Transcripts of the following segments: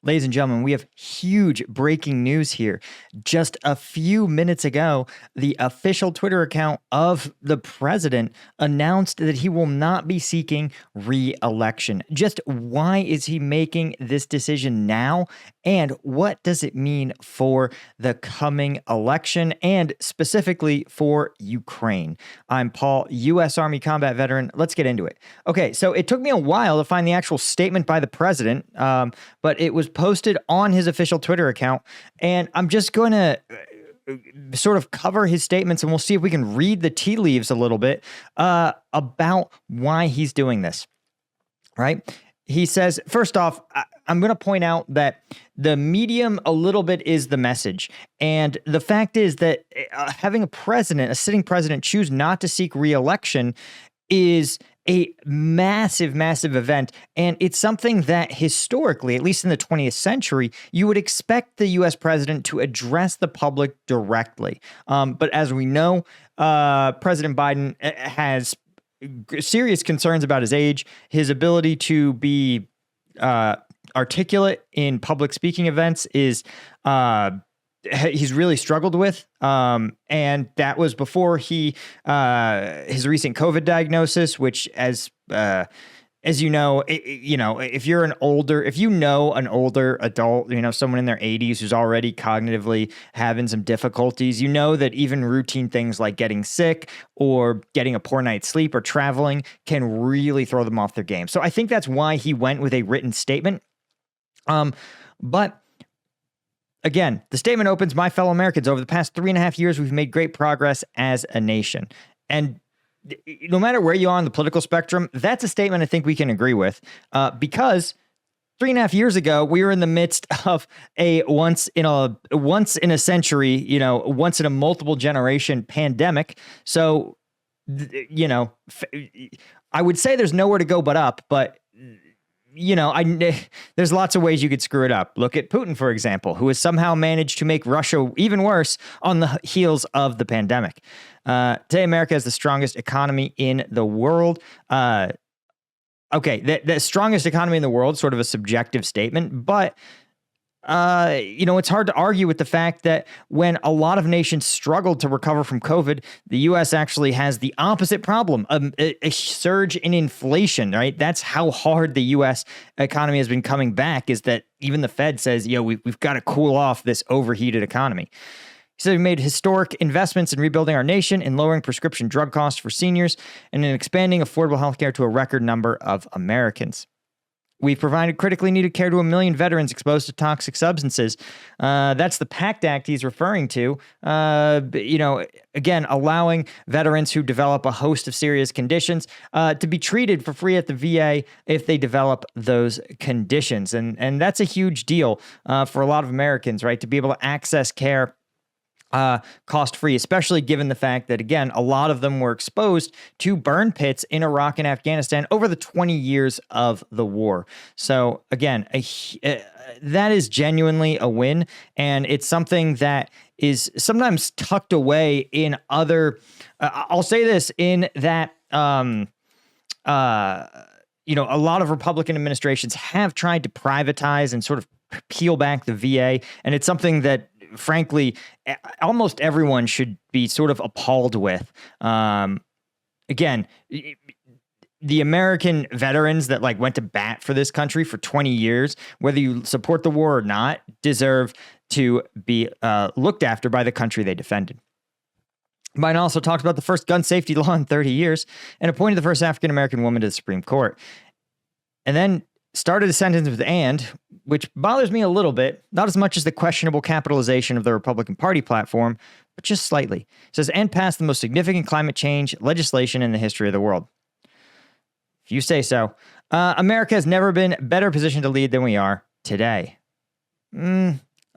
Ladies and gentlemen, we have huge breaking news here. Just a few minutes ago, the official Twitter account of the president announced that he will not be seeking re-election. Just why is he making this decision now? And what does it mean for the coming election and specifically for Ukraine? I'm Paul, U.S. Army combat veteran. Let's get into it. Okay, so it took me a while to find the actual statement by the president, but it was posted on his official Twitter account, and I'm just going to sort of cover his statements, and we'll see if we can read the tea leaves a little bit about why he's doing this, right? He says, first off, I'm going to point out that the medium a little bit is the message. And the fact is that having a sitting president choose not to seek re-election is a massive, massive event. And it's something that historically, at least in the 20th century, you would expect the U.S. president to address the public directly. But as we know, President Biden has serious concerns about his age, his ability to be articulate in public speaking events is he's really struggled with. And that was before his recent COVID diagnosis, which as you know, if you know an older adult, someone in their 80s who's already cognitively having some difficulties, you know that even routine things like getting sick or getting a poor night's sleep or traveling can really throw them off their game. So I think that's why he went with a written statement. But again, the statement opens, "My fellow Americans, over the past 3.5 years, we've made great progress as a nation." And no matter where you are on the political spectrum, that's a statement I think we can agree with, because 3.5 years ago, we were in the midst of a once in a century, once in a multiple generation pandemic. So, I would say there's nowhere to go but up, but there's lots of ways you could screw it up. Look at Putin, for example, who has somehow managed to make Russia even worse on the heels of the pandemic. Today, America has the strongest economy in the world. The strongest economy in the world, sort of a subjective statement, but it's hard to argue with the fact that when a lot of nations struggled to recover from COVID, the U.S. actually has the opposite problem, a surge in inflation, right? That's how hard the U.S. economy has been coming back, is that even the Fed says, we've got to cool off this overheated economy. He said we made historic investments in rebuilding our nation, in lowering prescription drug costs for seniors, and in expanding affordable healthcare to a record number of Americans. We've provided critically needed care to 1 million veterans exposed to toxic substances. That's the PACT Act he's referring to. Again, allowing veterans who develop a host of serious conditions to be treated for free at the VA if they develop those conditions. And that's a huge deal for a lot of Americans, right? To be able to access care cost-free, especially given the fact that, again, a lot of them were exposed to burn pits in Iraq and Afghanistan over the 20 years of the war. So, again, that is genuinely a win, and it's something that is sometimes tucked away in other, I'll say this, in that, a lot of Republican administrations have tried to privatize and sort of peel back the VA, and it's something that, frankly, almost everyone should be sort of appalled with. Again, the American veterans that went to bat for this country for 20 years, whether you support the war or not, deserve to be looked after by the country they defended. Biden also talked about the first gun safety law in 30 years and appointed the first African-American woman to the Supreme Court. And then started a sentence with "and," which bothers me a little bit, not as much as the questionable capitalization of the Republican Party platform, but just slightly. It says, "and passed the most significant climate change legislation in the history of the world." If you say so. America has never been better positioned to lead than we are today.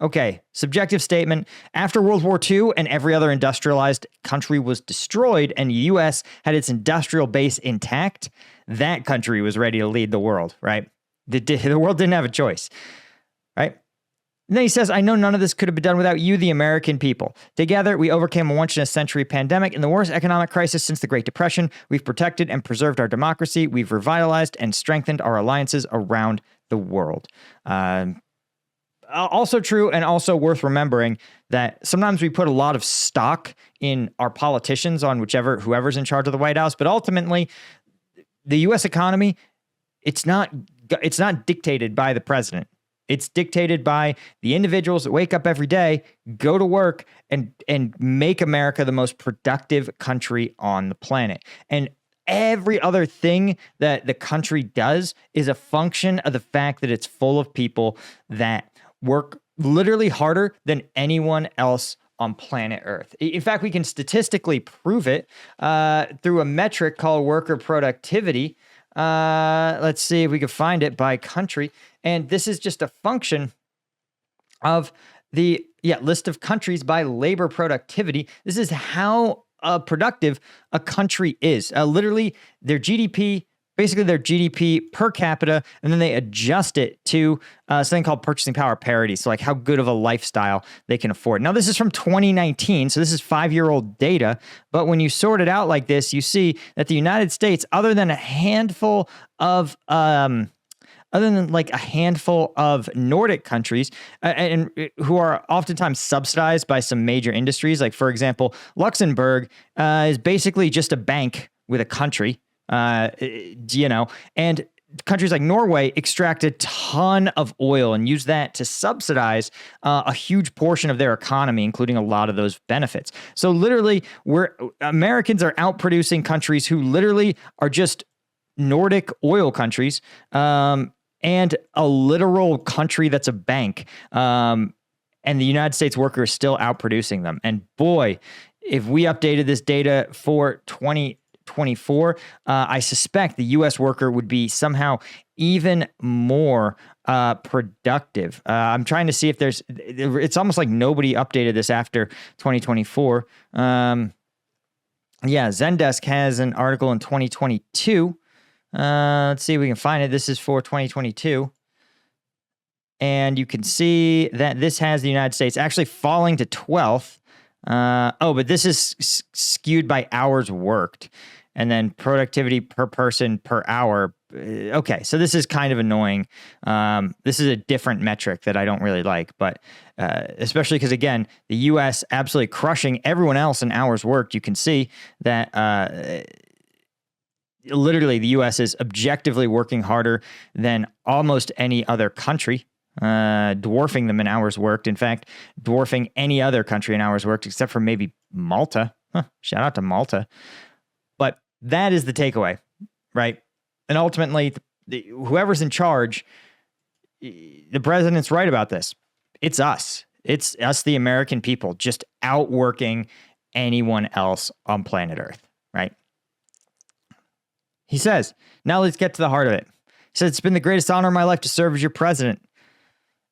Okay, subjective statement. After World War II and every other industrialized country was destroyed and the U.S. had its industrial base intact, that country was ready to lead the world, right? The world didn't have a choice, right? And then he says, "I know none of this could have been done without you, the American people. Together, we overcame a once-in-a-century pandemic and the worst economic crisis since the Great Depression. We've protected and preserved our democracy. We've revitalized and strengthened our alliances around the world." also true and also worth remembering that sometimes we put a lot of stock in our politicians on whoever's in charge of the White House, but ultimately the U.S. economy, it's not dictated by the president. It's dictated by the individuals that wake up every day, go to work, and make America the most productive country on the planet. And every other thing that the country does is a function of the fact that it's full of people that work literally harder than anyone else on planet Earth. In fact, we can statistically prove it through a metric called worker productivity. Let's see if we can find it by country. And this is just a function of the list of countries by labor productivity. This is how productive a country is. Literally, their GDP, basically their GDP per capita, and then they adjust it to something called purchasing power parity. So like how good of a lifestyle they can afford. Now, this is from 2019, so this is 5-year-old data. But when you sort it out like this, you see that the United States, other than like a handful of Nordic countries and who are oftentimes subsidized by some major industries, like, for example, Luxembourg is basically just a bank with a country, and countries like Norway extract a ton of oil and use that to subsidize a huge portion of their economy, including a lot of those benefits. So literally, Americans are outproducing countries who literally are just Nordic oil countries, and a literal country that's a bank. And the United States worker is still outproducing them. And boy, if we updated this data for 2024, I suspect the U.S. worker would be somehow even more productive. I'm trying to see if it's almost like nobody updated this after 2024. Zendesk has an article in 2022. Let's see if we can find it. This is for 2022. And you can see that this has the United States actually falling to 12th. But this is skewed by hours worked. And then productivity per person per hour. Okay, so this is kind of annoying. This is a different metric that I don't really like. But especially because, again, the U.S. absolutely crushing everyone else in hours worked. You can see that literally the U.S. is objectively working harder than almost any other country, dwarfing them in hours worked. In fact, dwarfing any other country in hours worked, except for maybe Malta. Shout out to Malta. But that is the takeaway, right? And ultimately, whoever's in charge, the president's right about this. It's us. It's us, the American people, just outworking anyone else on planet Earth, right? He says, now let's get to the heart of it. He says, it's been the greatest honor of my life to serve as your president.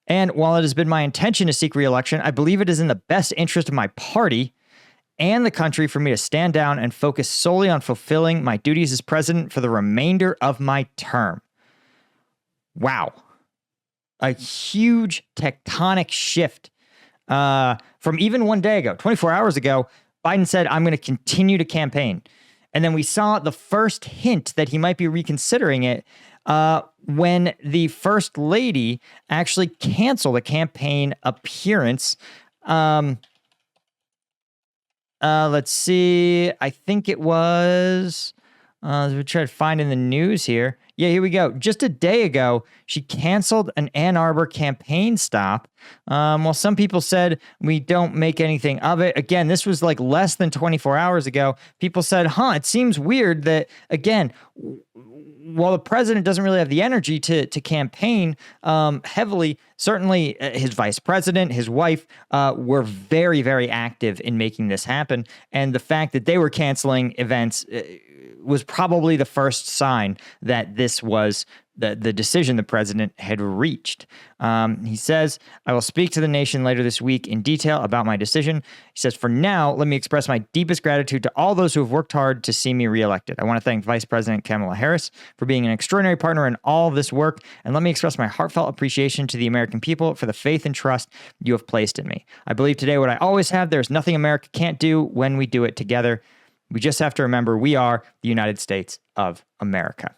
And while it has been my intention to seek re-election, I believe it is in the best interest of my party and the country for me to stand down and focus solely on fulfilling my duties as president for the remainder of my term. Wow. A huge tectonic shift from even one day ago, 24 hours ago. Biden said, I'm going to continue to campaign. And then we saw the first hint that he might be reconsidering it when the first lady actually canceled a campaign appearance. Let's see. I think it was, we try to find in the news here. Yeah, here we go. Just a day ago, she canceled an Ann Arbor campaign stop. While some people said we don't make anything of it. Again, this was like less than 24 hours ago. People said, it seems weird that, again, while the president doesn't really have the energy to campaign heavily, certainly his vice president, his wife were very, very active in making this happen. And the fact that they were canceling events was probably the first sign that this was the decision the president had reached. He says, I will speak to the nation later this week in detail about my decision. He says, for now, let me express my deepest gratitude to all those who have worked hard to see me reelected. I want to thank Vice President Kamala Harris for being an extraordinary partner in all of this work. And let me express my heartfelt appreciation to the American people for the faith and trust you have placed in me. I believe today what I always have, there's nothing America can't do when we do it together. We just have to remember we are the United States of America.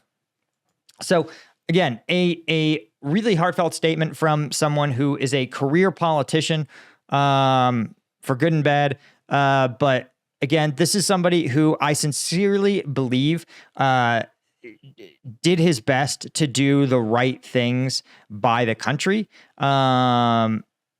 So again, a really heartfelt statement from someone who is a career politician, for good and bad. But again, this is somebody who I sincerely believe did his best to do the right things by the country.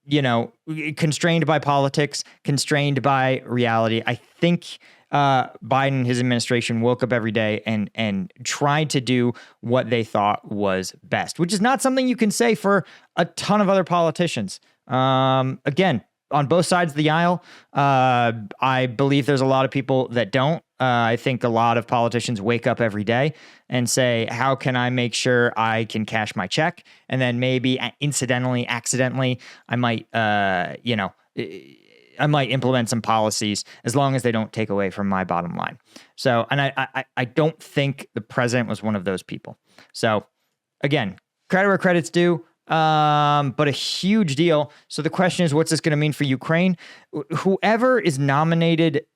Constrained by politics, constrained by reality. I think Biden and his administration woke up every day and tried to do what they thought was best, which is not something you can say for a ton of other politicians. Again, on both sides of the aisle, I believe there's a lot of people that don't. I think a lot of politicians wake up every day and say, how can I make sure I can cash my check? And then maybe incidentally, accidentally, I might, I might implement some policies as long as they don't take away from my bottom line. So, and I don't think the president was one of those people. So again, credit where credit's due. But a huge deal. So the question is, what's this going to mean for Ukraine? Whoever is nominated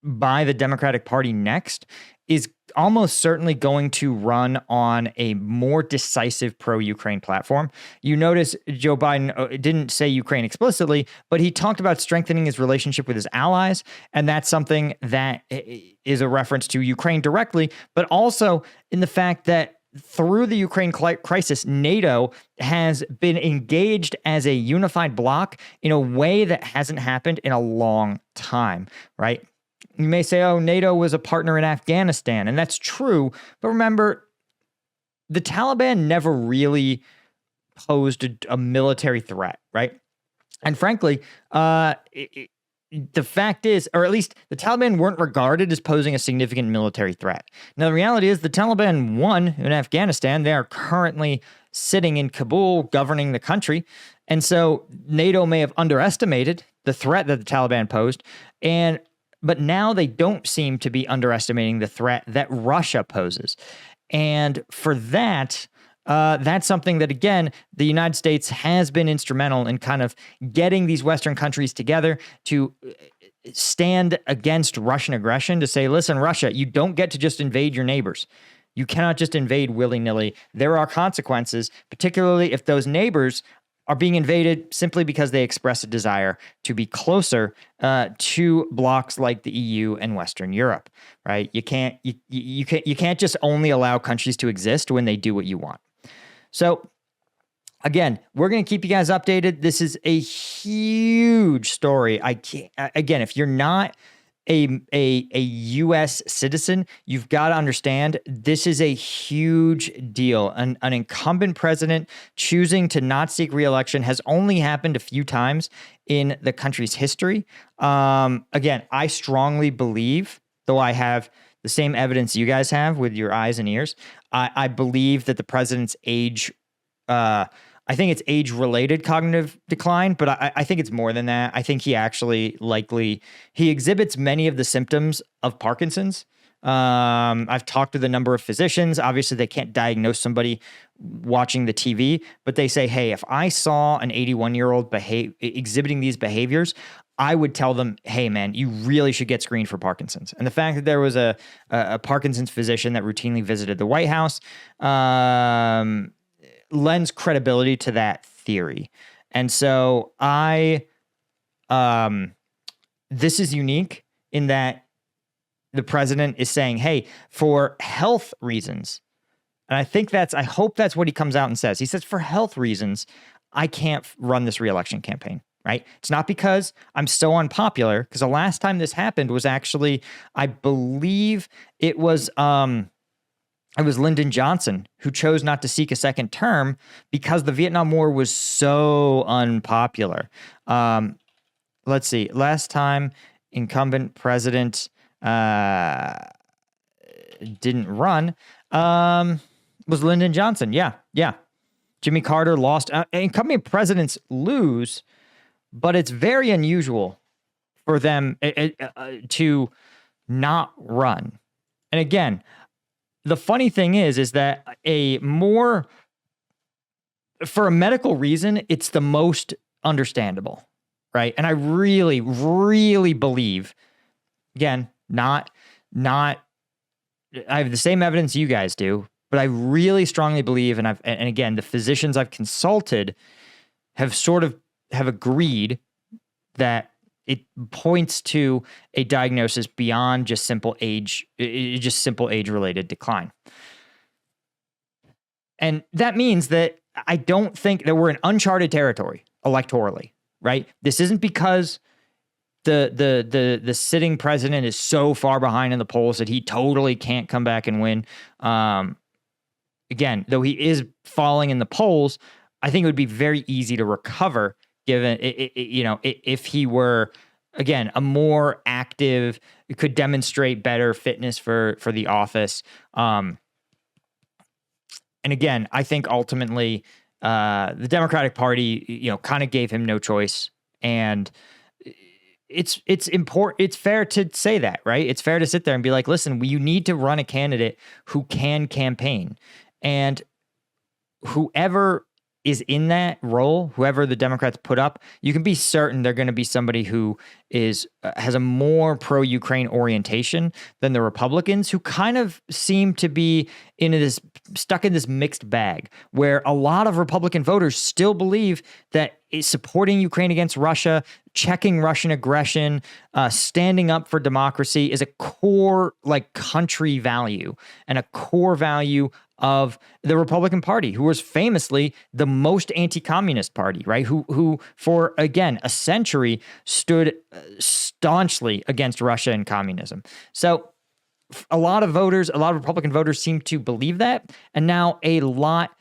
by the Democratic Party next is almost certainly going to run on a more decisive pro-Ukraine platform. You notice Joe Biden didn't say Ukraine explicitly, but he talked about strengthening his relationship with his allies. And that's something that is a reference to Ukraine directly, but also in the fact that through the Ukraine crisis, NATO has been engaged as a unified bloc in a way that hasn't happened in a long time, right? You may say, oh, NATO was a partner in Afghanistan, and that's true. But remember, the Taliban never really posed a military threat, right? And frankly, the fact is, or at least the Taliban weren't regarded as posing a significant military threat. Now, the reality is the Taliban won in Afghanistan. They are currently sitting in Kabul governing the country. And so NATO may have underestimated the threat that the Taliban posed. But now they don't seem to be underestimating the threat that Russia poses. And for that, that's something that, again, the United States has been instrumental in kind of getting these Western countries together to stand against Russian aggression, to say, listen, Russia, you don't get to just invade your neighbors. You cannot just invade willy-nilly. There are consequences, particularly if those neighbors are being invaded simply because they express a desire to be closer to blocs like the EU and Western Europe, right? You can't just only allow countries to exist when they do what you want. So again, we're going to keep you guys updated. This is a huge story. Again, if you're not a U.S. citizen, you've got to understand this is a huge deal. An incumbent president choosing to not seek re-election has only happened a few times in the country's history. Again, I strongly believe, though I have the same evidence you guys have with your eyes and ears, I believe that the president's age, I think it's age-related cognitive decline, but I think it's more than that. I think he actually he exhibits many of the symptoms of Parkinson's. I've talked to a number of physicians. Obviously, they can't diagnose somebody watching the TV, but they say, hey, if I saw an 81-year-old exhibiting these behaviors, I would tell them, hey, man, you really should get screened for Parkinson's. And the fact that there was a Parkinson's physician that routinely visited the White House lends credibility to that theory. And so this is unique in that the president is saying, hey, for health reasons, and I hope that's what he comes out and says. He says, for health reasons, I can't run this reelection campaign, right? It's not because I'm so unpopular, because the last time this happened was actually, I believe it was Lyndon Johnson who chose not to seek a second term because the Vietnam War was so unpopular. Let's see. Last time incumbent president didn't run was Lyndon Johnson. Yeah. Jimmy Carter lost. Incumbent presidents lose, but it's very unusual for them to not run. And again, the funny thing is that for a medical reason, it's the most understandable, right? And I really, really believe, again, I have the same evidence you guys do, But I really strongly believe, and again, the physicians I've consulted have agreed that it points to a diagnosis beyond just simple age-related decline. And that means that I don't think that we're in uncharted territory electorally, right? This isn't because the sitting president is so far behind in the polls that he totally can't come back and win. Again, though he is falling in the polls, I think it would be very easy to recover given, if he were, again, a more active, could demonstrate better fitness for the office. And again, I think ultimately the Democratic Party, kind of gave him no choice. And it's important. It's fair to say that, right? It's fair to sit there and be like, listen, you need to run a candidate who can campaign. And whoever is in that role, whoever the Democrats put up, you can be certain they're going to be somebody who has a more pro-Ukraine orientation than the Republicans, who kind of seem to be stuck in this mixed bag, where a lot of Republican voters still believe that supporting Ukraine against Russia, checking Russian aggression, standing up for democracy is a core country value and a core value of the Republican Party, who was famously the most anti-communist party, right? Who for, again, a century stood staunchly against Russia and communism. So a lot of Republican voters seem to believe that. And now a lot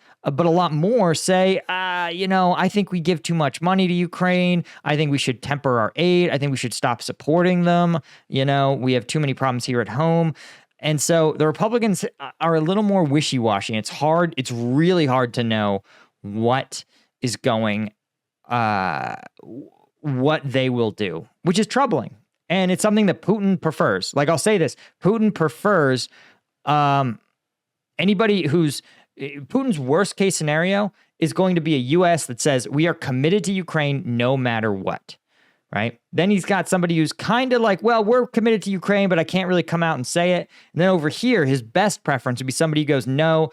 more say, I think we give too much money to Ukraine. I think we should temper our aid. I think we should stop supporting them. We have too many problems here at home. And so the Republicans are a little more wishy-washy. It's hard. It's really hard to know what is going, what they will do, which is troubling. And it's something that Putin prefers. I'll say this, Putin prefers anybody Putin's worst case scenario is going to be a U.S. that says we are committed to Ukraine no matter what. Right? Then he's got somebody who's kind of like, well, we're committed to Ukraine, but I can't really come out and say it. And then over here, his best preference would be somebody who goes, no,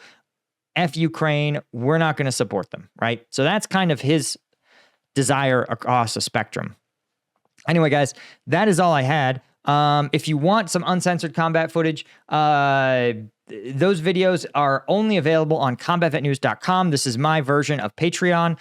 F Ukraine, we're not going to support them. Right? So that's kind of his desire across the spectrum. Anyway, guys, that is all I had. If you want some uncensored combat footage, those videos are only available on combatvetnews.com. This is my version of Patreon.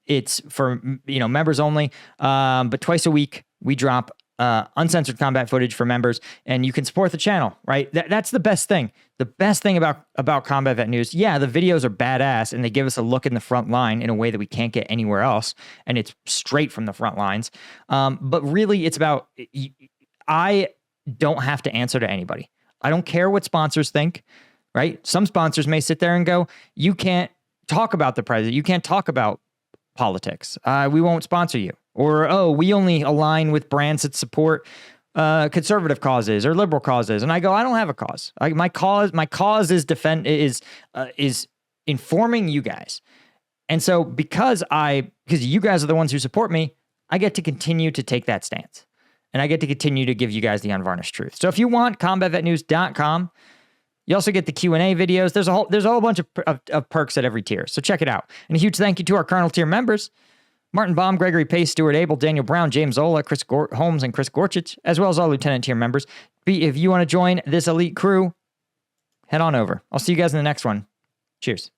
It's for, members only. But twice a week we drop uncensored combat footage for members, and you can support the channel, right? That's the best thing. The best thing about Combat Vet News, yeah, the videos are badass, and they give us a look in the front line in a way that we can't get anywhere else, and it's straight from the front lines. But really, it's about, I don't have to answer to anybody. I don't care what sponsors think, right? Some sponsors may sit there and go, you can't talk about the president. You can't talk about politics. We won't sponsor you. Or, oh, we only align with brands that support conservative causes or liberal causes. And I go, I don't have a cause. My cause is informing you guys. And so because you guys are the ones who support me, I get to continue to take that stance. And I get to continue to give you guys the unvarnished truth. So if you want, combatvetnews.com. You also get the Q&A videos. There's a whole bunch of perks at every tier. So check it out. And a huge thank you to our Colonel tier members: Martin Baum, Gregory Pace, Stuart Abel, Daniel Brown, James Zola, Chris Holmes, and Chris Gorchich, as well as all Lieutenant tier members. If you want to join this elite crew, head on over. I'll see you guys in the next one. Cheers.